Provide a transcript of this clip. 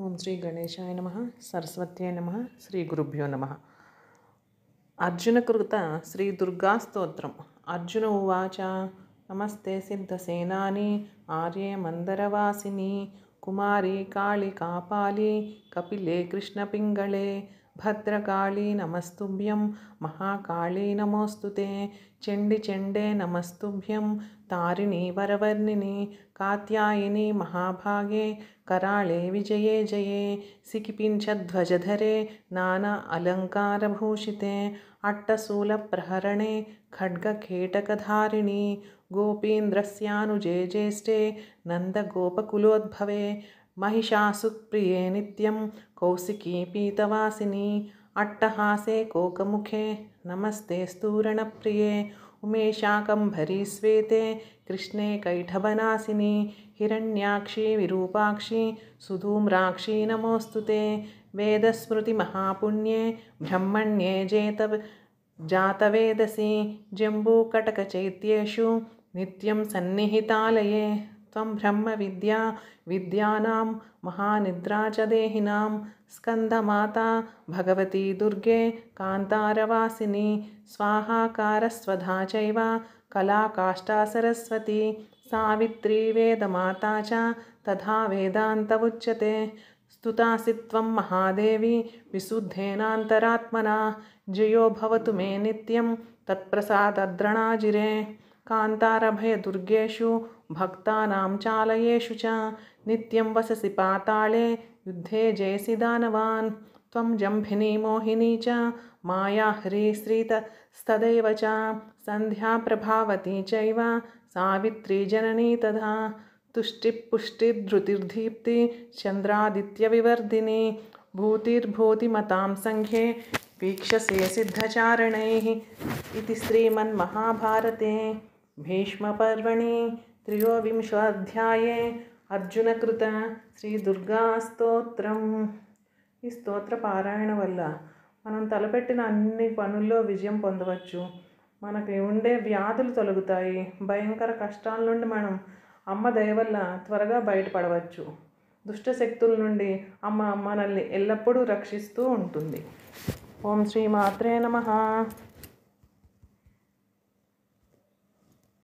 ఓం శ్రీ గణేశాయ నమః. సరస్వత్యై నమః. శ్రీ గురుభ్యో నమః. అర్జునకృత శ్రీ దుర్గా స్తోత్రం. అర్జున ఉవాచ నమస్తే సిద్ధసేనాని ఆర్యే మందరవాసిని కుమారి కాళి కాపాలి కపిలే కృష్ణపింగళే భద్రకాళీ నమస్తుభ్యం మహాకాళీ నమోస్తుతే చండి చండే నమస్తుభ్యం తారిణీ వరవర్ణిని కాత్యాయని మహాభాగే कराळे विजये जये सिकिपिञ्चध्वजधरे नाना अलङ्कारभूषिते अट्टशूलप्रहरणे खड्गखेटकधारिणि गोपीन्द्रस्यानुजे ज्येष्ठे नन्दगोपकुलोद्भवे महिषासुप्रिये नित्यं कौशिकी पीतवासिनी अट्टहासे कोकमुखे नमस्ते स्तूरणप्रिये उमेशाकम्भरी श्वेते कृष्णे कैठभनासिनी हिरण्याक्षी विरूपाक्षी सुधूम्राक्षी नमोस्तुते वेदस्मृतिमहापुण्ये ब्रह्मण्ये जातवेदसी जम्बूकटकचैत्येषु नित्यं सन्निहितालये त्वं ब्रह्मविद्या विद्यानां महानिद्रा च देहिनां स्कन्दमाता भगवती दुर्गे कान्तारवासिनी स्वाहाकारस्वधा चैव कलाकाष्ठा सरस्वती सावित्री वेदमाता च तथा वेदान्त उच्यते स्तुतासि त्वं महादेवी विशुद्धेनान्तरात्मना जयो भवतु मे नित्यं तत्प्रसादद्रणाजिरे कान्तारभयदुर्गेषु भक्तानां चालयेषु च नित्यं वससि पाताळे युद्धे जयसि दानवान् त्वं जम्भिनी मोहिनी च माया ह्रीश्रीतस्तदैव च सन्ध्या प्रभावती चैव सावित्री जननी तथा तुष्टिपुष्टिधृतिर्दीप्ति चन्द्रादित्यविवर्धिनी भूतिर्भूतिमतां सङ्ख्ये वीक्षसे सिद्धचारणैः इति श्रीमन्महाभारते भीष्मपर्वणि 3వ అర్జునకృత శ్రీ దుర్గా స్తోత్రం. ఈ స్తోత్ర పారాయణ వల్ల మనం తలపెట్టిన అన్ని పనుల్లో విజయం పొందవచ్చు. మనకి ఉండే వ్యాధులు తొలగుతాయి. భయంకర కష్టాల నుండి మనం అమ్మ దయ వల్ల త్వరగా బయటపడవచ్చు. దుష్ట శక్తుల నుండి అమ్మ మనల్ని ఎల్లప్పుడూ రక్షిస్తూ ఉంటుంది. ఓం శ్రీ మాత్రే నమః.